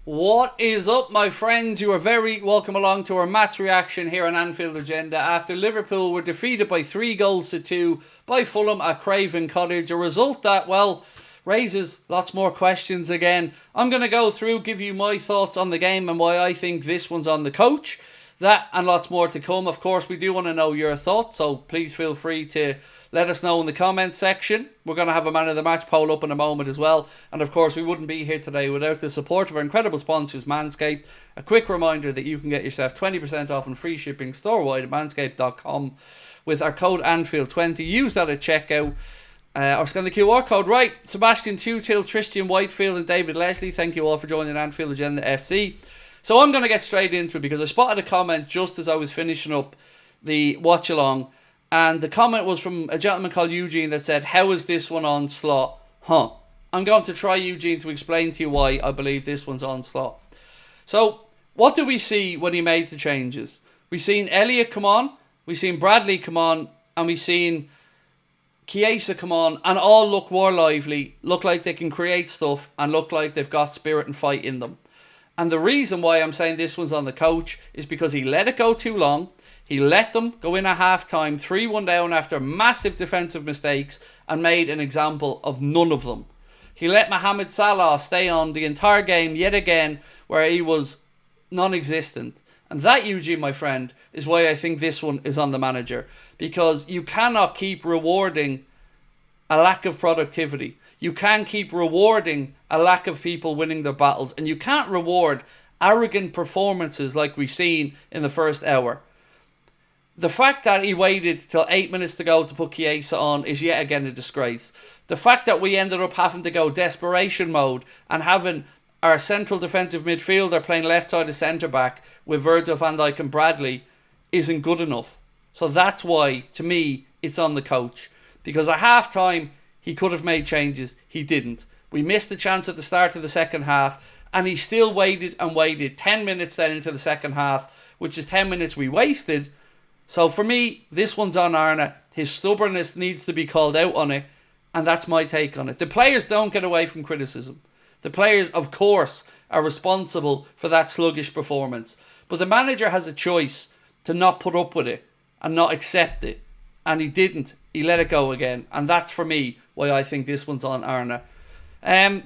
What is up, my friends? You are very welcome along to our match reaction here on Anfield Agenda after Liverpool were defeated by 3-2 by Fulham at Craven Cottage. A result that, well, raises lots more questions again. I'm going to go through, give you my thoughts on the game and why I think this one's on the coach. That and lots more to come. Of course, we do want to know your thoughts, so please feel free to let us know in the comments section. We're going to have a man of the match poll up in a moment as well. And of course, we wouldn't be here today without the support of our incredible sponsors, Manscaped. A quick reminder that you can get yourself 20% off and free shipping store-wide at manscaped.com with our code Anfield20. Use that at checkout. Or scan the QR code. Right, Sebastian Tutil, Tristan Whitefield and David Leslie, thank you all for joining Anfield Agenda FC. So I'm going to get straight into it because I spotted a comment just as I was finishing up the watch along, and the comment was from a gentleman called Eugene that said, how is this one on slot? I'm going to try, Eugene, to explain to you why I believe this one's on slot. So what do we see when he made the changes? We've seen Elliott come on, we've seen Bradley come on, and we've seen Chiesa come on, and all look more lively, look like they can create stuff, and look like they've got spirit and fight in them. And the reason why I'm saying this one's on the coach is because he let it go too long. He let them go in at half-time, 3-1 down after massive defensive mistakes, and made an example of none of them. He let Mohamed Salah stay on the entire game yet again, where he was non-existent. And that, Eugene, my friend, is why I think this one is on the manager. Because you cannot keep rewarding a lack of productivity. You can't keep rewarding a lack of people winning their battles. And you can't reward arrogant performances like we've seen in the first hour. The fact that he waited till 8 minutes to go to put Chiesa on is yet again a disgrace. The fact that we ended up having to go desperation mode and having our central defensive midfielder playing left side of centre-back with Virgil van Dijk and Bradley isn't good enough. So that's why, to me, it's on the coach. Because at half-time, he could have made changes. He didn't. We missed the chance at the start of the second half, and he still waited and waited. 10 minutes then into the second half, which is 10 minutes we wasted. So for me, this one's on Arne. His stubbornness needs to be called out on it, and that's my take on it. The players don't get away from criticism. The players, of course, are responsible for that sluggish performance. But the manager has a choice to not put up with it and not accept it. And he didn't. He let it go again. And that's, for me, why I think this one's on Arne.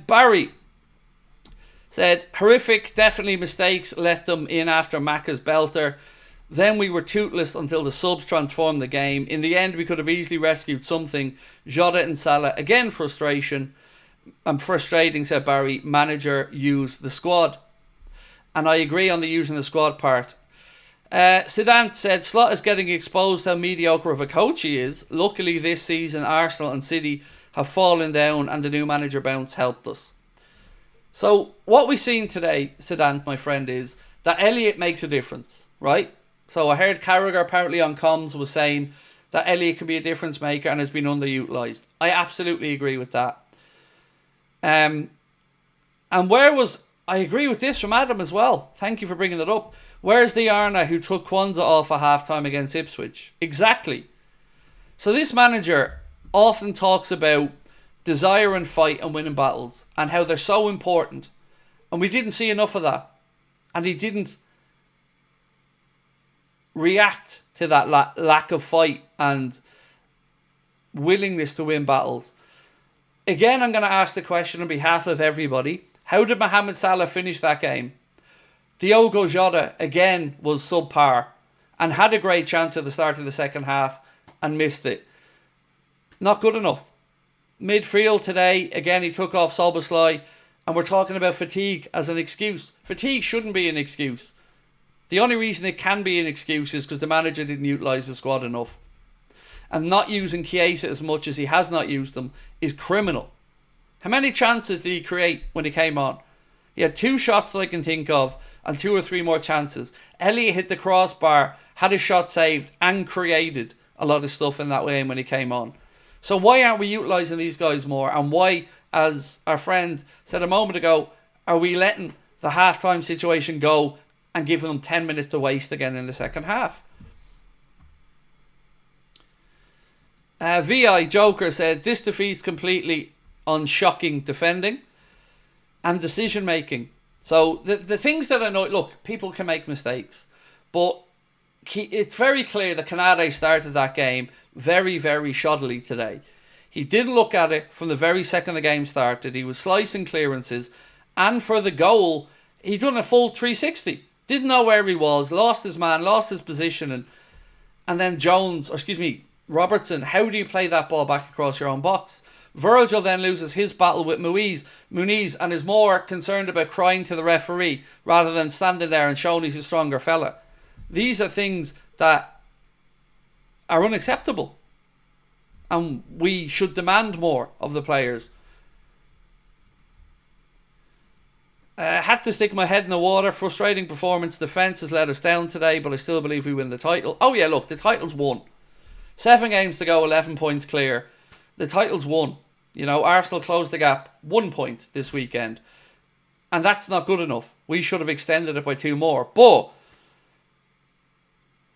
Barry said, horrific, definitely mistakes, let them in after Macca's belter. Then we were toothless until the subs transformed the game. In the end, we could have easily rescued something. Jota and Salah, again, frustration. And frustrating, said Barry. Manager used the squad. And I agree on the using the squad part. Zidane said, Slot is getting exposed how mediocre of a coach he is. Luckily this season, Arsenal and City have fallen down and the new manager bounce helped us. So what we've seen today, Zidane, my friend, is that Elliott makes a difference, right? So I heard Carragher apparently on comms was saying that Elliott can be a difference maker and has been underutilised. I absolutely agree with that. And I agree with this from Adam as well. Thank you for bringing that up. Where's the Arne who took Kwanzaa off at half-time against Ipswich? Exactly. So this manager often talks about desire and fight and winning battles and how they're so important. And we didn't see enough of that. And he didn't react to that lack of fight and willingness to win battles. Again, I'm going to ask the question on behalf of everybody. How did Mohamed Salah finish that game? Diogo Jota, again, was subpar and had a great chance at the start of the second half and missed it. Not good enough. Midfield today, again, he took off Szoboszlai, and we're talking about fatigue as an excuse. Fatigue shouldn't be an excuse. The only reason it can be an excuse is because the manager didn't utilise the squad enough. And not using Chiesa as much as he has not used them is criminal. How many chances did he create when he came on? He had 2 shots that I can think of and 2 or 3 more chances. Elliott hit the crossbar, had a shot saved and created a lot of stuff in that way when he came on. So why aren't we utilising these guys more? And why, as our friend said a moment ago, are we letting the half-time situation go and giving them 10 minutes to waste again in the second half? VI Joker said, this defeat's completely on shocking defending and decision making. So the things that annoy... Look, people can make mistakes. But it's very clear that Canade started that game very, very shoddily today. He didn't look at it from the very second the game started. He was slicing clearances. And for the goal, he done a full 360. Didn't know where he was. Lost his man, lost his position. And then Robertson, how do you play that ball back across your own box? Virgil then loses his battle with Muniz and is more concerned about crying to the referee rather than standing there and showing he's a stronger fella. These are things that are unacceptable. And we should demand more of the players. Had to stick my head in the water. Frustrating performance. Defence has let us down today, but I still believe we win the title. Oh yeah, look, the title's won. 7 games to go, 11 points clear. The title's won. You know, Arsenal closed the gap 1 point this weekend. And that's not good enough. We should have extended it by 2 more. But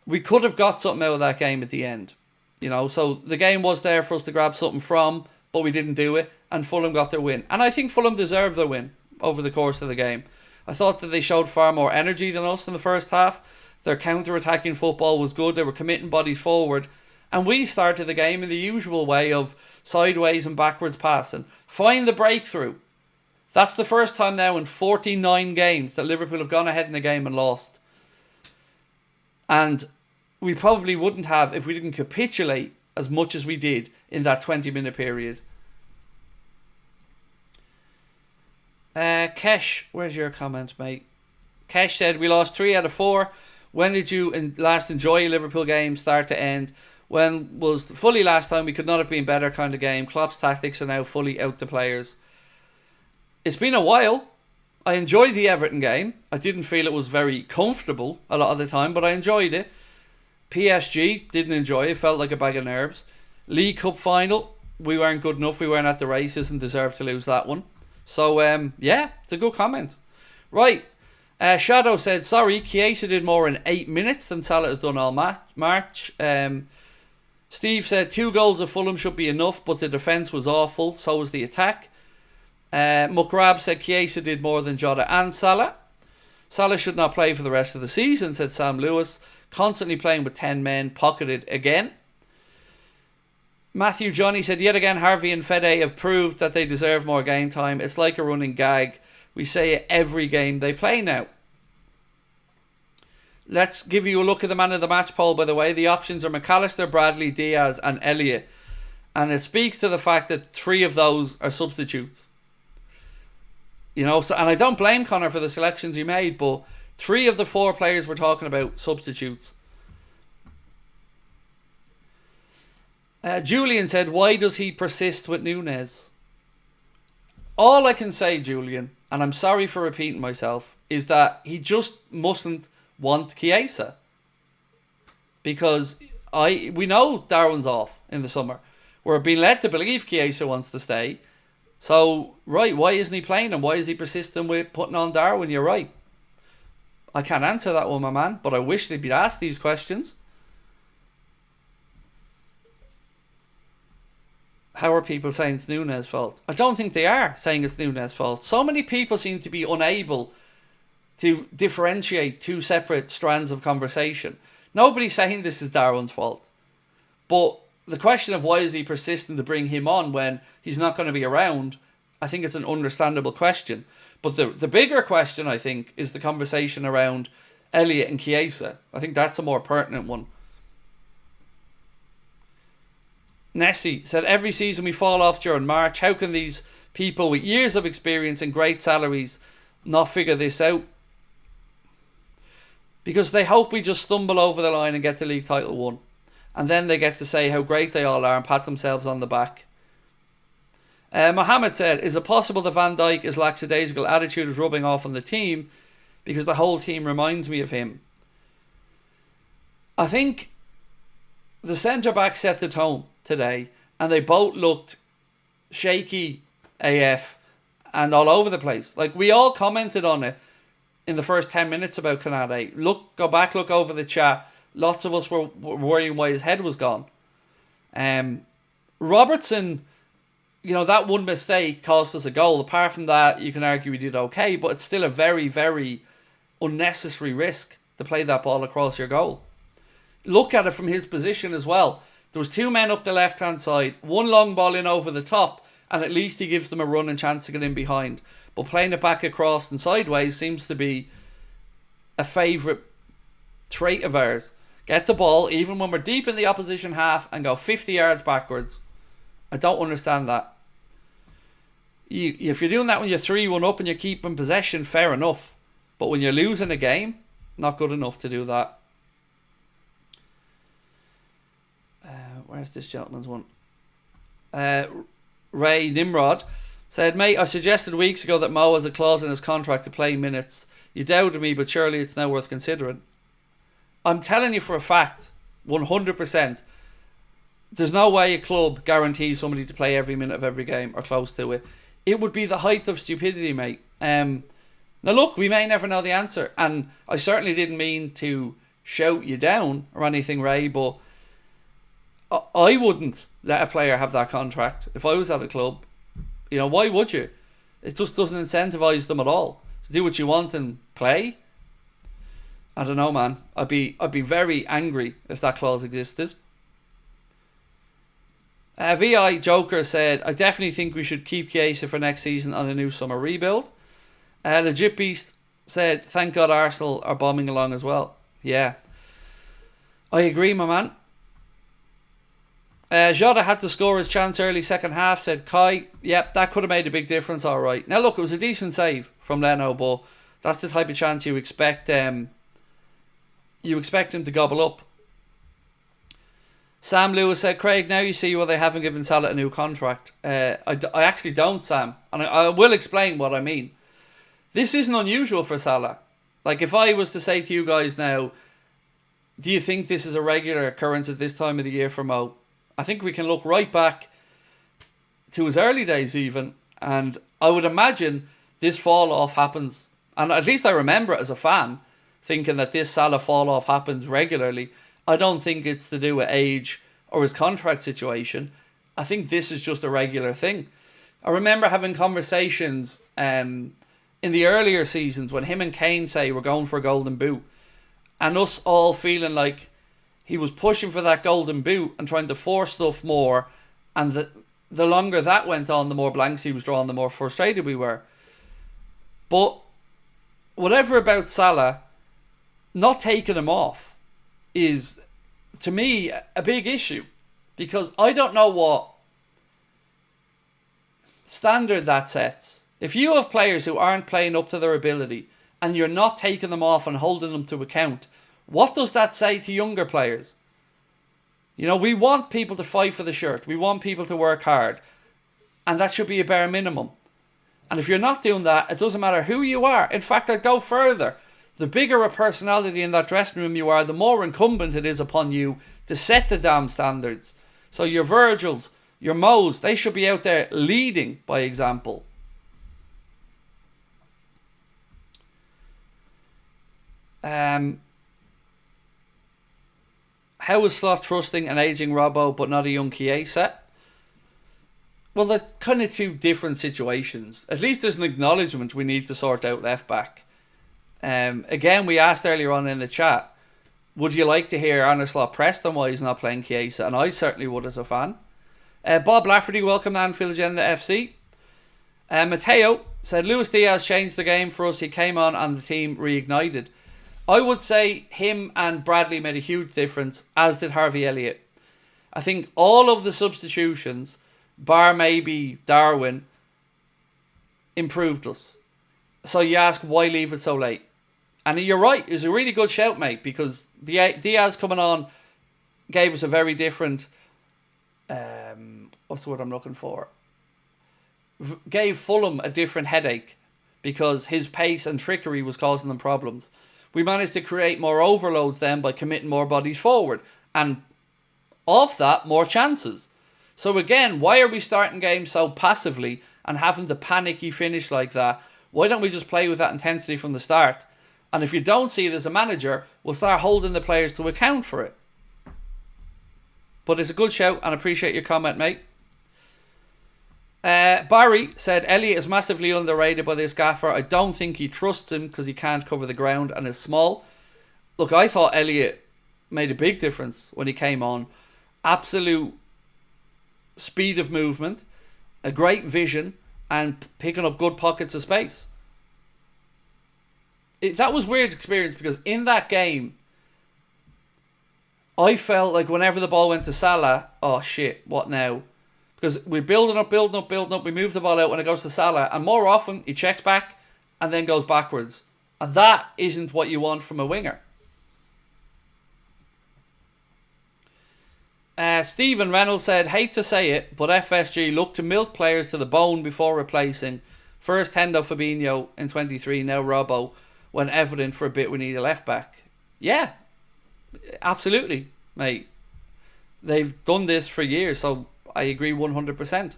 we could have got something out of that game at the end. You know, so the game was there for us to grab something from, but we didn't do it. And Fulham got their win. And I think Fulham deserved their win over the course of the game. I thought that they showed far more energy than us in the first half. Their counter-attacking football was good. They were committing bodies forward. And we started the game in the usual way of sideways and backwards passing. Find the breakthrough. That's the first time now in 49 games that Liverpool have gone ahead in the game and lost. And we probably wouldn't have if we didn't capitulate as much as we did in that 20-minute period. Kesh, where's your comment, mate? Kesh said, we lost 3 out of 4. When did you last enjoy a Liverpool game, start to end? When was fully last time? We could not have been better kind of game. Klopp's tactics are now fully out to players. It's been a while. I enjoyed the Everton game. I didn't feel it was very comfortable a lot of the time, but I enjoyed it. PSG, didn't enjoy it. Felt like a bag of nerves. League Cup final, we weren't good enough. We weren't at the races and deserved to lose that one. So, yeah, it's a good comment. Right. Shadow said, sorry, Chiesa did more in 8 minutes than Salah has done all March. Steve said 2 goals of Fulham should be enough, but the defence was awful. So was the attack. Mukrab said Chiesa did more than Jota and Salah. Salah should not play for the rest of the season, said Sam Lewis. Constantly playing with 10 men, pocketed again. Matthew Johnny said, yet again, Harvey and Fede have proved that they deserve more game time. It's like a running gag. We say it every game they play now. Let's give you a look at the man of the match poll, by the way. The options are McAllister, Bradley, Diaz and Elliott. And it speaks to the fact that 3 of those are substitutes. You know, so, and I don't blame Connor for the selections he made, but 3 of the 4 players we're talking about, substitutes. Julian said, why does he persist with Nunez? All I can say, Julian, and I'm sorry for repeating myself, is that he just mustn't want Chiesa. Because we know Darwin's off in the summer. We're being led to believe Chiesa wants to stay. So, right, why isn't he playing and why is he persistent with putting on Darwin? You're right. I can't answer that one, my man, but I wish they'd be asked these questions. How are people saying it's Nunez's fault? I don't think they are saying it's Nunez's fault. So many people seem to be unable to differentiate 2 separate strands of conversation. Nobody's saying this is Darwin's fault. But the question of why is he persistent to bring him on when he's not going to be around, I think it's an understandable question. But the bigger question, I think, is the conversation around Elliott and Chiesa. I think that's a more pertinent one. Nessie said, every season we fall off during March. How can these people with years of experience and great salaries not figure this out? Because they hope we just stumble over the line and get the league title won. And then they get to say how great they all are and pat themselves on the back. Mohammed said, is it possible that Van Dijk's lackadaisical attitude is rubbing off on the team because the whole team reminds me of him? I think the centre-back set the tone today and they both looked shaky AF and all over the place. Like, we all commented on it in the first 10 minutes about Canade. Go back, look over the chat. Lots of us were worrying why his head was gone. Robertson that one mistake cost us a goal. Apart from that, you can argue we did okay, but it's still a very, very unnecessary risk to play that ball across your goal. Look at it from his position as well. There was 2 men up the left-hand side, 1 long ball in over the top, and at least he gives them a run and chance to get in behind. But playing it back across and sideways seems to be a favourite trait of ours. Get the ball, even when we're deep in the opposition half, and go 50 yards backwards. I don't understand that. If you're doing that when you're 3-1 up and you're keeping possession, fair enough. But when you're losing a game, not good enough to do that. Where's this gentleman's one? Ray Nimrod said, mate, I suggested weeks ago that Mo has a clause in his contract to play minutes. You doubted me, but surely it's now worth considering. I'm telling you for a fact, 100%, there's no way a club guarantees somebody to play every minute of every game or close to it. It would be the height of stupidity, mate. Now look, we may never know the answer, and I certainly didn't mean to shout you down or anything, Ray, but I wouldn't let a player have that contract if I was at a club. Why would you? It just doesn't incentivise them at all to do what you want and play. I don't know, man. I'd be very angry if that clause existed. VI Joker said, I definitely think we should keep Chiesa for next season on a new summer rebuild. Legit Beast said, thank God Arsenal are bombing along as well. Yeah. I agree, my man. Jota had to score his chance early second half, said Kai. Yep, that could have made a big difference, alright. Now look, it was a decent save from Leno, but that's the type of chance you expect him to gobble up. Sam Lewis said, Craig, now you see why they haven't given Salah a new contract. I actually don't, Sam. And I will explain what I mean. This isn't unusual for Salah. Like, if I was to say to you guys now, do you think this is a regular occurrence at this time of the year for Mo? I think we can look right back to his early days even, and I would imagine this fall off happens, and at least I remember it as a fan thinking that this Salah fall off happens regularly. I don't think it's to do with age or his contract situation. I think this is just a regular thing. I remember having conversations in the earlier seasons when him and Kane say we're going for a golden boot, and us all feeling like he was pushing for that golden boot and trying to force stuff more, and the longer that went on, the more blanks he was drawing, the more frustrated we were. But whatever about Salah, not taking him off is, to me, a big issue, because I don't know what standard that sets. If you have players who aren't playing up to their ability and you're not taking them off and holding them to account, what does that say to younger players? We want people to fight for the shirt. We want people to work hard. And that should be a bare minimum. And if you're not doing that, it doesn't matter who you are. In fact, I'd go further. The bigger a personality in that dressing room you are, the more incumbent it is upon you to set the damn standards. So your Virgils, your Mo's, they should be out there leading by example. How is Slot trusting an ageing Robbo but not a young Chiesa? Well, they're kind of two different situations. At least there's an acknowledgement we need to sort out left back. Again, we asked earlier on in the chat, would you like to hear Arne Slot pressed on why he's not playing Chiesa? And I certainly would as a fan. Bob Lafferty, welcome to Anfield Agenda FC. Mateo said, Luis Diaz changed the game for us. He came on and the team reignited. I would say him and Bradley made a huge difference, as did Harvey Elliott. I think all of the substitutions, bar maybe Darwin, improved us. So you ask, why leave it so late? And you're right, it's a really good shout, mate, because Diaz coming on gave us a very different, what's the word I'm looking for? Gave Fulham a different headache, because his pace and trickery was causing them problems. We managed to create more overloads then by committing more bodies forward. And off that, more chances. So again, why are we starting games so passively and having the panicky finish like that? Why don't we just play with that intensity from the start? And if you don't see it as a manager, we'll start holding the players to account for it. But it's a good shout and I appreciate your comment, mate. Barry said Elliott is massively underrated by this gaffer. I don't think he trusts him because he can't cover the ground and is small. Look, I thought Elliott made a big difference when he came on. Absolute speed of movement, a great vision, and picking up good pockets of space. That was a weird experience because in that game, I felt like whenever the ball went to Salah, oh shit, what now? Because we're building up. We move the ball out when it goes to Salah. And more often, he checks back and then goes backwards. And that isn't what you want from a winger. Stephen Reynolds said, hate to say it, but FSG look to milk players to the bone before replacing. First Hendo Fabinho in 23, now Robbo. When evident for a bit we need a left back. Yeah, absolutely, mate. They've done this for years, so I agree 100%.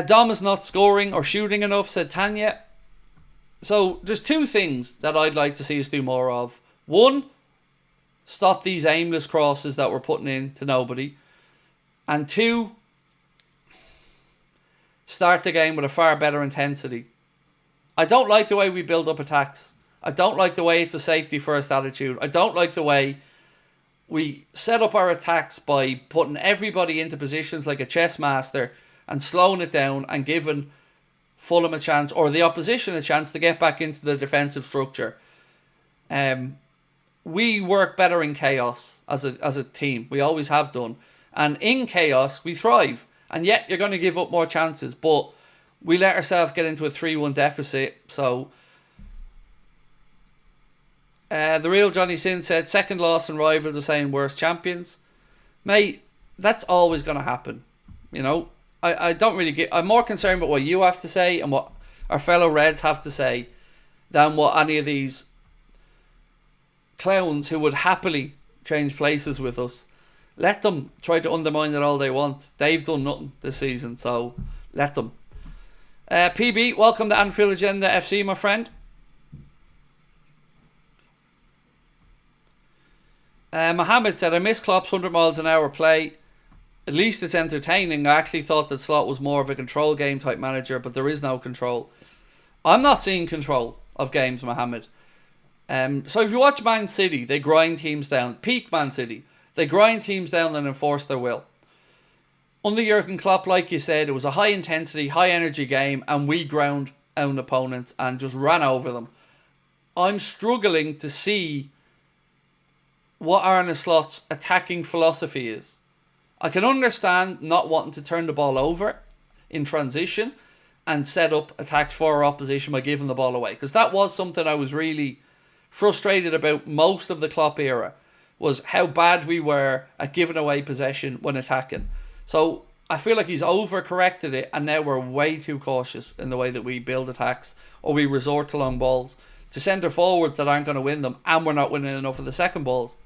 Dom is not scoring or shooting enough, said Tanya. So there's two things that I'd like to see us do more of. One, stop these aimless crosses that we're putting in to nobody. And two, start the game with a far better intensity. I don't like the way we build up attacks. I don't like the way it's a safety first attitude. I don't like the way we set up our attacks by putting everybody into positions like a chess master and slowing it down and giving Fulham a chance, or the opposition a chance, to get back into the defensive structure. We work better in chaos as a team. We always have done. And in chaos, we thrive. And yet, you're going to give up more chances. But we let ourselves get into a 3-1 deficit. So, the real Johnny Sin said, second loss and rivals are saying worst champions. Mate, that's always going to happen. You know, I don't really get... I'm more concerned about what you have to say and what our fellow Reds have to say than what any of these clowns who would happily change places with us. Let them try to undermine it all they want. They've done nothing this season, so let them. PB, welcome to Anfield Agenda FC, my friend. Mohammed said, I miss Klopp's 100 miles an hour play. At least it's entertaining. I actually thought that Slot was more of a control game type manager, but there is no control. I'm not seeing control of games, Mohammed. So if you watch Man City, they grind teams down. Peak Man City. They grind teams down and enforce their will. Under Jurgen Klopp, like you said, it was a high intensity, high energy game, and we ground down opponents and just ran over them. I'm struggling to see what Arne Slot's attacking philosophy is. I can understand not wanting to turn the ball over in transition and set up attacks for our opposition by giving the ball away. Because that was something I was really frustrated about most of the Klopp era, was how bad we were at giving away possession when attacking. So I feel like he's overcorrected it, and now we're way too cautious in the way that we build attacks or we resort to long balls to centre forwards that aren't going to win them, and we're not winning enough of the second balls.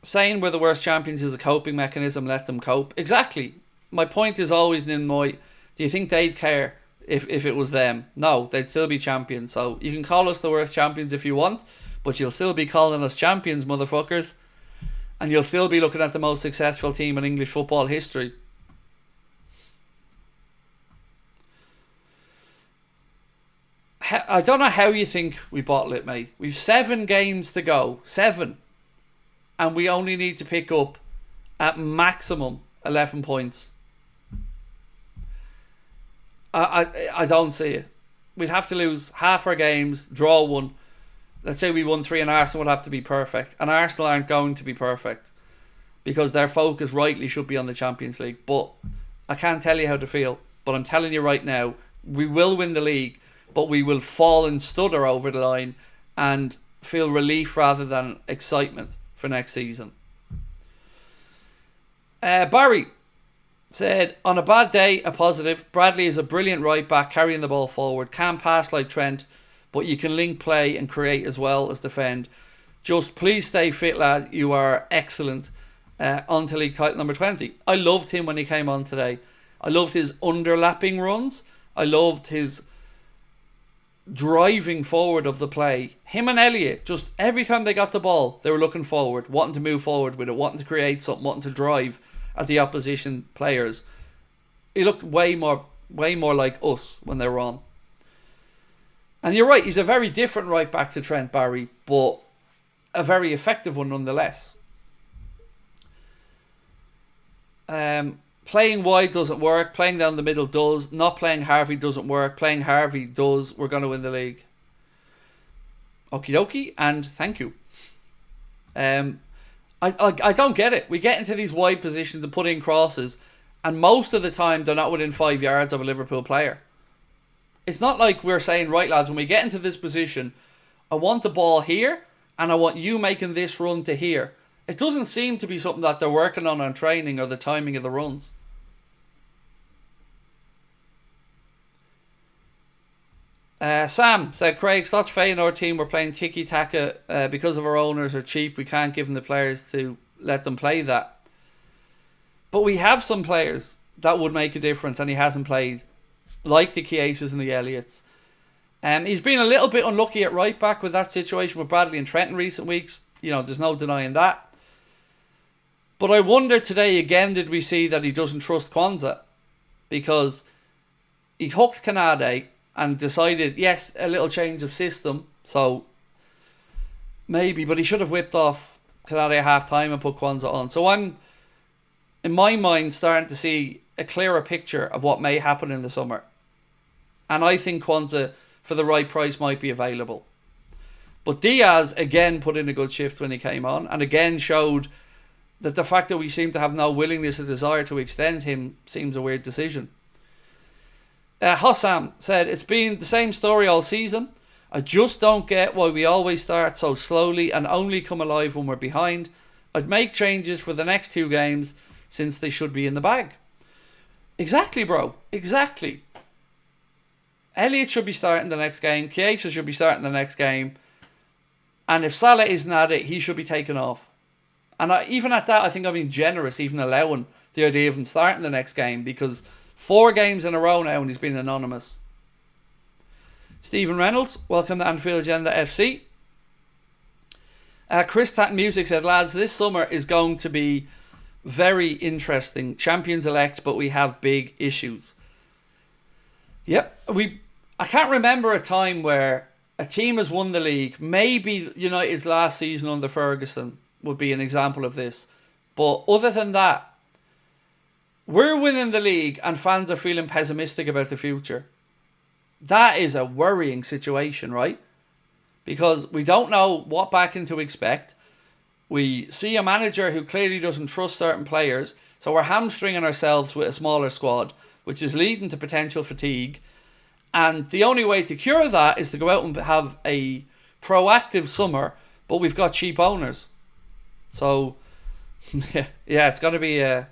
Saying we're the worst champions is a coping mechanism, let them cope. Exactly. My point is always, Ninmoy, do you think they'd care if it was them? No, they'd still be champions. So you can call us the worst champions if you want, but you'll still be calling us champions, motherfuckers. And you'll still be looking at the most successful team in English football history. I don't know how you think we bottle it, mate. We've 7 games to go. 7. And we only need to pick up at maximum 11 points. I don't see it. We'd have to lose half our games, draw one. Let's say we won 3 and Arsenal would have to be perfect. And Arsenal aren't going to be perfect because their focus rightly should be on the Champions League. But I can't tell you how to feel. But I'm telling you right now, we will win the league, but we will fall and stutter over the line and feel relief rather than excitement for next season. Barry said, on a bad day, a positive. Bradley is a brilliant right back, carrying the ball forward. Can't pass like Trent, but you can link play and create as well as defend. Just please stay fit, lad. You are excellent. On to league title number 20. I loved him when he came on today. I loved his underlapping runs. I loved his driving forward of the play. Him and Elliott, just every time they got the ball, they were looking forward, wanting to move forward with it, wanting to create something, wanting to drive at the opposition players. He looked way more like us when they were on. And you're right, he's a very different right back to Trent Barry, but a very effective one nonetheless. Playing wide doesn't work. Playing down the middle does. Not playing Harvey doesn't work. Playing Harvey does. We're going to win the league. Okie dokie, and thank you. I don't get it. We get into these wide positions and put in crosses, and most of the time they're not within 5 yards of a Liverpool player. It's not like we're saying, right lads, when we get into this position, I want the ball here, and I want you making this run to here. It doesn't seem to be something that they're working on training or the timing of the runs. Sam said, Craig, Slots Feyenoord team were playing tiki-taka because of our owners are cheap. We can't give them the players to let them play that. But we have some players that would make a difference, and he hasn't played, like the Chiesa's and the Elliots. He's been a little bit unlucky at right back with that situation with Bradley and Trent in recent weeks. You know, there's no denying that. But I wonder today again, did we see that he doesn't trust Kwanzaa? Because he hooked Kanade and decided, yes, a little change of system. So maybe, but he should have whipped off Kanade at half time and put Kwanzaa on. So I'm, in my mind, starting to see a clearer picture of what may happen in the summer. And I think Kwanzaa, for the right price, might be available. But Diaz again put in a good shift when he came on, and again showed that the fact that we seem to have no willingness or desire to extend him seems a weird decision. Hossam said, it's been the same story all season. I just don't get why we always start so slowly and only come alive when we're behind. I'd make changes for the next 2 games since they should be in the bag. Exactly, bro. Exactly. Elliott should be starting the next game. Chiesa should be starting the next game. And if Salah isn't at it, he should be taken off. And even at that, I think I'm being generous, even allowing the idea of him starting the next game, because 4 games in a row now and he's been anonymous. Stephen Reynolds, welcome to Anfield Agenda FC. Chris Tatton Music said, lads, this summer is going to be very interesting. Champions elect, but we have big issues. Yep, I can't remember a time where a team has won the league. Maybe United's last season under Ferguson would be an example of this. But other than that, we're winning the league and fans are feeling pessimistic about the future. That is a worrying situation, right? Because we don't know what backing to expect. We see a manager who clearly doesn't trust certain players, so we're hamstringing ourselves with a smaller squad, which is leading to potential fatigue. And the only way to cure that is to go out and have a proactive summer, but we've got cheap owners. So, yeah, it's going to be an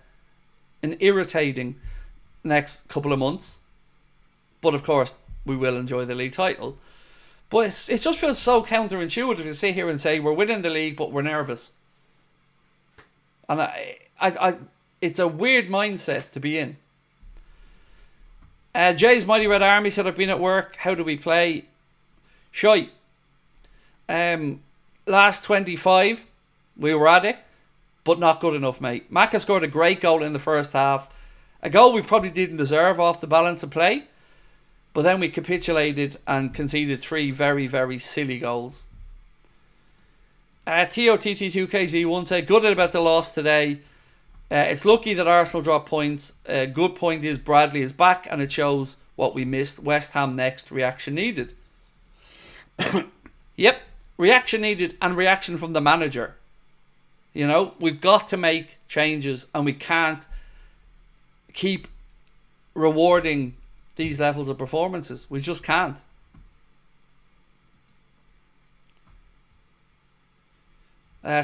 irritating next couple of months. But of course, we will enjoy the league title. But it just feels so counterintuitive to sit here and say we're winning the league, but we're nervous. And it's a weird mindset to be in. Jay's Mighty Red Army said, I've been at work. How do we play? Shite. Last 25, we were at it, but not good enough, mate. Maka scored a great goal in the first half. A goal we probably didn't deserve off the balance of play. But then we capitulated and conceded 3 very, very silly goals. TOTT2KZ1 said, good about the loss today. It's lucky that Arsenal dropped points. A good point is Bradley is back and it shows what we missed. West Ham next, reaction needed. Yep, reaction needed and reaction from the manager. We've got to make changes and we can't keep rewarding these levels of performances. We just can't.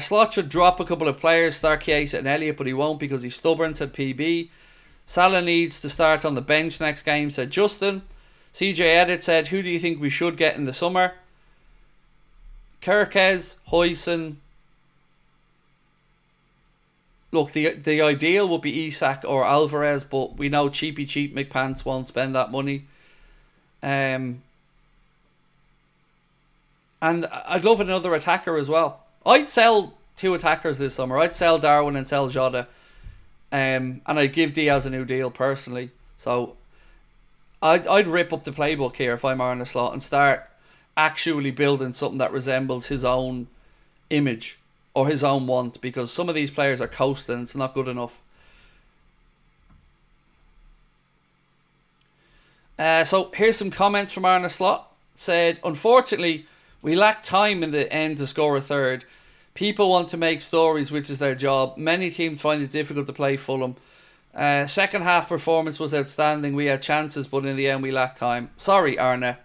Slot should drop a couple of players, start Chiesa and Elliott, but he won't because he's stubborn, said PB. Salah needs to start on the bench next game, said Justin. CJ Edit said, who do you think we should get in the summer? Kirkes, Huyson. Look, the ideal would be Isak or Alvarez, but we know cheap McPants won't spend that money. And I'd love another attacker as well. I'd sell 2 attackers this summer. I'd sell Darwin and sell Jota. And I'd give Diaz a new deal personally. So I'd rip up the playbook here if I'm Arne Slot and start actually building something that resembles his own image or his own want, because some of these players are coasting and it's not good enough. So here's some comments from Arne Slot. Said, unfortunately, we lack time in the end to score a third. People want to make stories, which is their job. Many teams find it difficult to play Fulham. Second half performance was outstanding. We had chances, but in the end we lacked time. Sorry, Arne.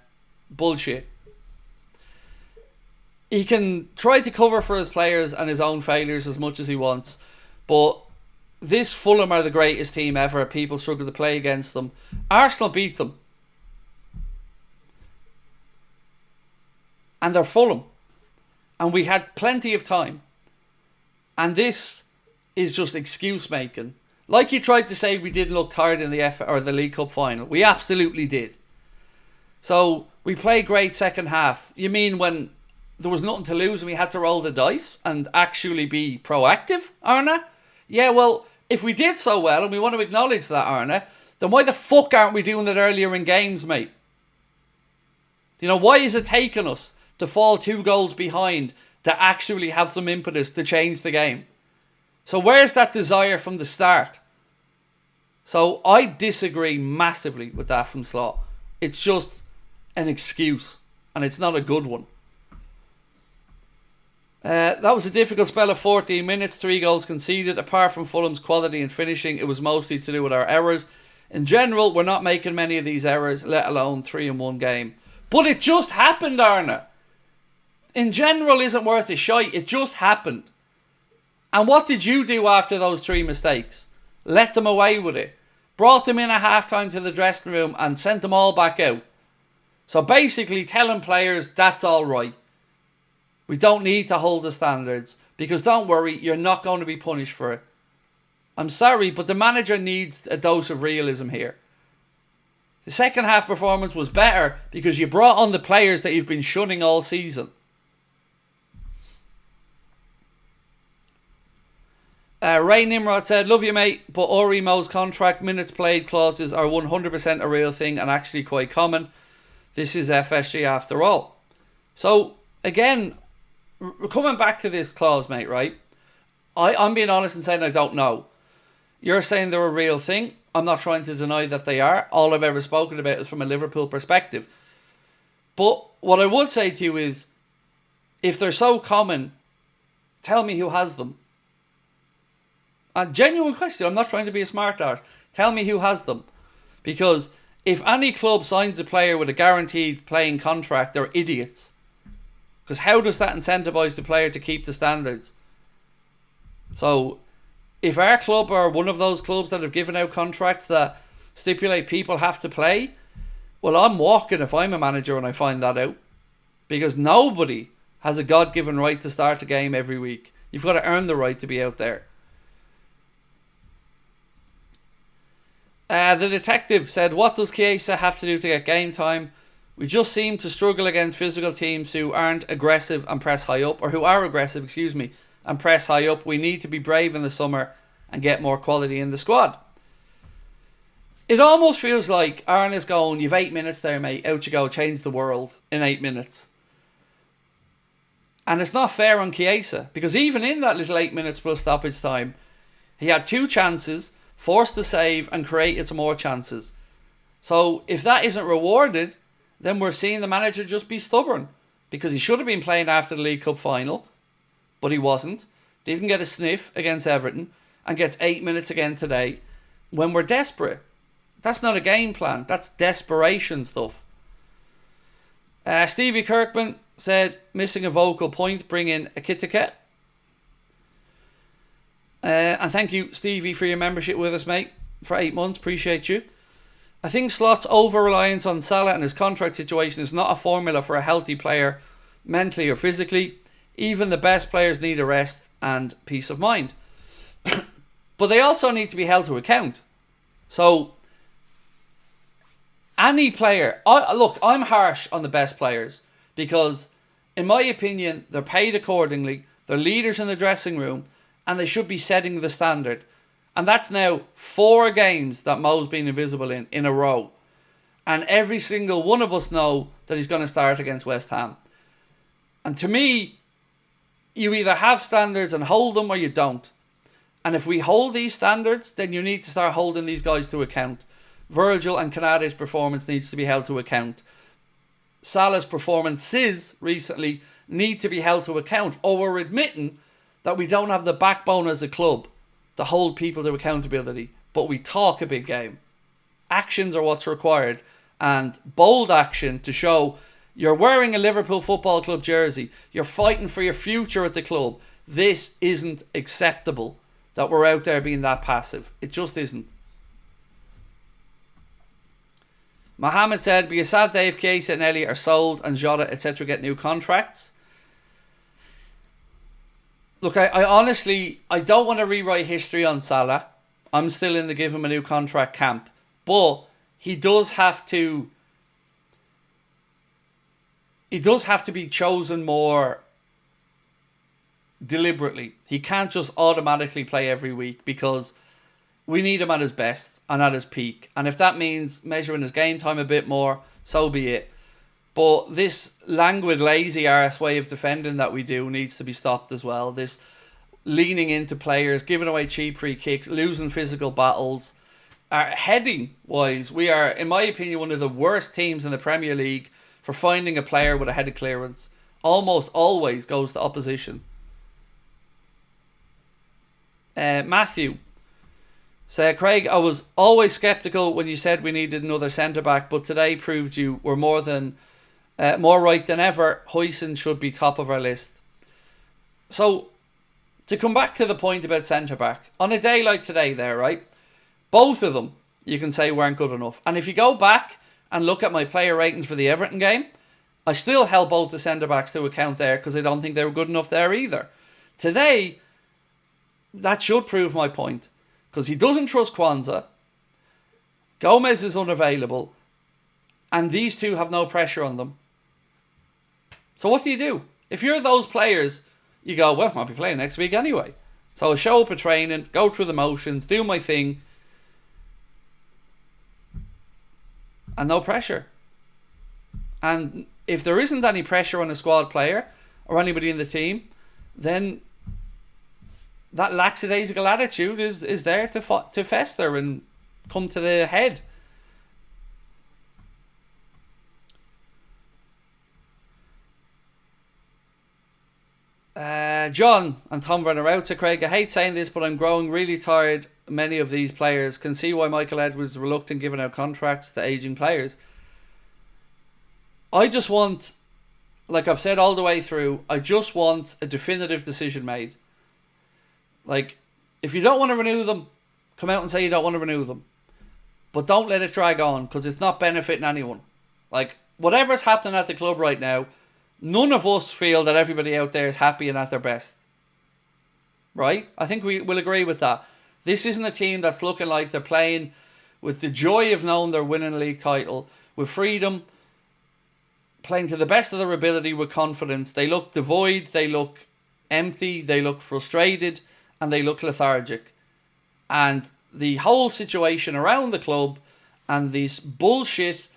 Bullshit. He can try to cover for his players and his own failures as much as he wants, but this Fulham are the greatest team ever. People struggle to play against them. Arsenal beat them. And they're Fulham. And we had plenty of time. And this is just excuse making. Like you tried to say we didn't look tired in the League Cup final. We absolutely did. So we played great second half. You mean when there was nothing to lose and we had to roll the dice and actually be proactive, Arne? Yeah, well, if we did so well and we want to acknowledge that, Arne, then why the fuck aren't we doing it earlier in games, mate? You know, why is it taking us to fall 2 goals behind to actually have some impetus to change the game? So where's that desire from the start? So I disagree massively with that from Slot. It's just an excuse, and it's not a good one. That was a difficult spell of 14 minutes, 3 goals conceded. Apart from Fulham's quality in finishing, it was mostly to do with our errors. In general, we're not making many of these errors, let alone 3 in one game. But it just happened, Arne. In general isn't worth a shite. It just happened. And what did you do after those 3 mistakes? Let them away with it. Brought them in at halftime to the dressing room and sent them all back out. So basically telling players that's all right. We don't need to hold the standards, because don't worry, you're not going to be punished for it. I'm sorry, but the manager needs a dose of realism here. The second half performance was better because you brought on the players that you've been shunning all season. Ray Nimrod said, love you mate, but Ori Mo's contract minutes played clauses are 100% a real thing and actually quite common. This is FSG after all. So, again, coming back to this clause, mate, right? I'm being honest and saying I don't know. You're saying they're a real thing. I'm not trying to deny that they are. All I've ever spoken about is from a Liverpool perspective. But what I would say to you is, if they're so common, tell me who has them. A genuine question. I'm not trying to be a smart arse. Tell me who has them. Because if any club signs a player with a guaranteed playing contract, they're idiots. Because how does that incentivise the player to keep the standards? So, if our club are one of those clubs that have given out contracts that stipulate people have to play, well, I'm walking if I'm a manager and I find that out. Because nobody has a God-given right to start a game every week. You've got to earn the right to be out there. The detective said, what does Chiesa have to do to get game time? We just seem to struggle against physical teams who aren't aggressive and press high up, or who are aggressive, and press high up. We need to be brave in the summer and get more quality in the squad. It almost feels like Arne is going, you've 8 minutes there, mate, out you go, change the world in 8 minutes. And it's not fair on Chiesa, because even in that little 8 minutes plus stoppage time, he had 2 chances, forced the save and created some more chances. So if that isn't rewarded, then we're seeing the manager just be stubborn, because he should have been playing after the League Cup final, but he wasn't. Didn't get a sniff against Everton and gets 8 minutes again today when we're desperate. That's not a game plan. That's desperation stuff. Stevie Kirkman said, missing a vocal point, bring in a Kittiket. And thank you, Stevie, for your membership with us, mate, for 8 months. Appreciate you. I think Slot's over-reliance on Salah and his contract situation is not a formula for a healthy player, mentally or physically. Even the best players need a rest and peace of mind. But they also need to be held to account. So, any player... Look, I'm harsh on the best players, because in my opinion, they're paid accordingly. They're leaders in the dressing room, and they should be setting the standard. And that's now 4 games that Mo's been invisible in a row. And every single one of us know that he's going to start against West Ham. And to me, you either have standards and hold them or you don't. And if we hold these standards, then you need to start holding these guys to account. Virgil and Konate's performance needs to be held to account. Salah's performances recently need to be held to account, or we're admitting that we don't have the backbone as a club to hold people to accountability, but we talk a big game. Actions are what's required, and bold action to show you're wearing a Liverpool Football Club jersey, you're fighting for your future at the club. This isn't acceptable that we're out there being that passive. It just isn't. Mohammed said, be a sad day if Chiesa and Elliott are sold and Jota, etc. get new contracts. Look, I honestly, I don't want to rewrite history on Salah. I'm still in the give him a new contract camp. But he does have to be chosen more deliberately. He can't just automatically play every week, because we need him at his best and at his peak. And if that means measuring his game time a bit more, so be it. But this languid, lazy arse way of defending that we do needs to be stopped as well. This leaning into players, giving away cheap free kicks, losing physical battles. Heading-wise, we are, in my opinion, one of the worst teams in the Premier League for finding a player with a headed clearance. Almost always goes to opposition. Matthew said, Craig, I was always sceptical when you said we needed another centre-back, but today proves you were more right than ever. Huijsen should be top of our list. So, to come back to the point about centre-back, on a day like today there, right, both of them, you can say, weren't good enough. And if you go back and look at my player ratings for the Everton game, I still held both the centre-backs to account there, because I don't think they were good enough there either. Today, that should prove my point, because he doesn't trust Kwanzaa, Gomez is unavailable, and these two have no pressure on them. So what do? If you're those players, you go, well, I'll be playing next week anyway. So I'll show up at training, go through the motions, do my thing, and no pressure. And if there isn't any pressure on a squad player or anybody in the team, then that lackadaisical attitude is there to fester and come to the head. John and Tom Renner out to Craig. I hate saying this, but I'm growing really tired. Many of these players can see why Michael Edwards is reluctant giving out contracts to aging players. I just want, like I've said all the way through, I just want a definitive decision made. Like, if you don't want to renew them, come out and say you don't want to renew them. But don't let it drag on, because it's not benefiting anyone. Like, whatever's happening at the club right now, none of us feel that everybody out there is happy and at their best. Right? I think we will agree with that. This isn't a team that's looking like they're playing with the joy of knowing they're winning a league title, with freedom, playing to the best of their ability with confidence. They look devoid, they look empty, they look frustrated, and they look lethargic. And the whole situation around the club and this bullshit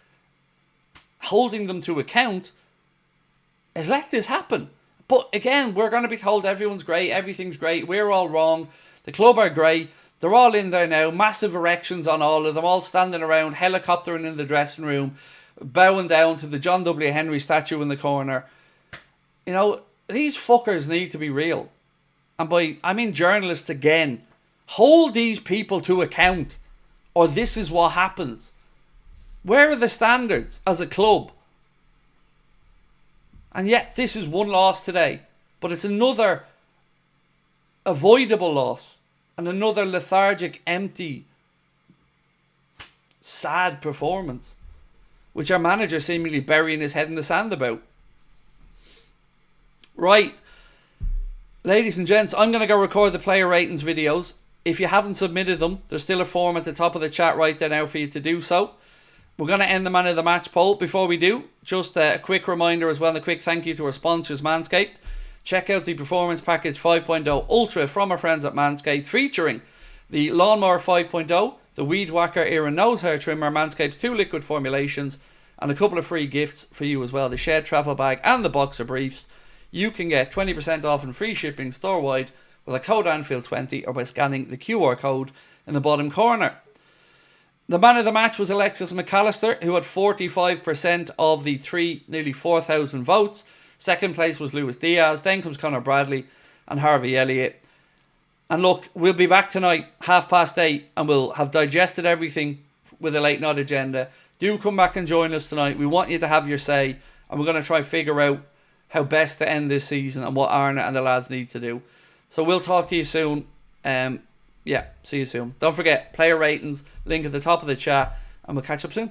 holding them to account has let this happen. But again, we're going to be told everyone's great, everything's great, we're all wrong, the club are great, they're all in there now, massive erections on all of them, all standing around, helicoptering in the dressing room, bowing down to the John W. Henry statue in the corner. You know, these fuckers need to be real. And I mean journalists again. Hold these people to account, or this is what happens. Where are the standards as a club? And yet, this is one loss today. But it's another avoidable loss. And another lethargic, empty, sad performance, which our manager seemingly burying his head in the sand about. Right. Ladies and gents, I'm going to go record the player ratings videos. If you haven't submitted them, there's still a form at the top of the chat right there now for you to do so. we're going to end the man of the match poll. Before we do, just a quick reminder as well, and a quick thank you to our sponsors, Manscaped. Check out the Performance Package 5.0 Ultra from our friends at Manscaped, featuring the Lawnmower 5.0, the Weed Whacker Ear and Nose Hair Trimmer, Manscaped's 2 liquid formulations, and a couple of free gifts for you as well, the Shed Travel Bag and the Boxer Briefs. You can get 20% off and free shipping store-wide with a code Anfield20 or by scanning the QR code in the bottom corner. The man of the match was Alexis McAllister, who had 45% of the nearly 4,000 votes. Second place was Luis Diaz, then comes Conor Bradley and Harvey Elliott. And look, we'll be back tonight, 8:30, and we'll have digested everything with a late night agenda. Do come back and join us tonight. We want you to have your say, and we're going to try and figure out how best to end this season and what Arna and the lads need to do. So we'll talk to you soon. See you soon. Don't forget, player ratings, link at the top of the chat, and we'll catch up soon.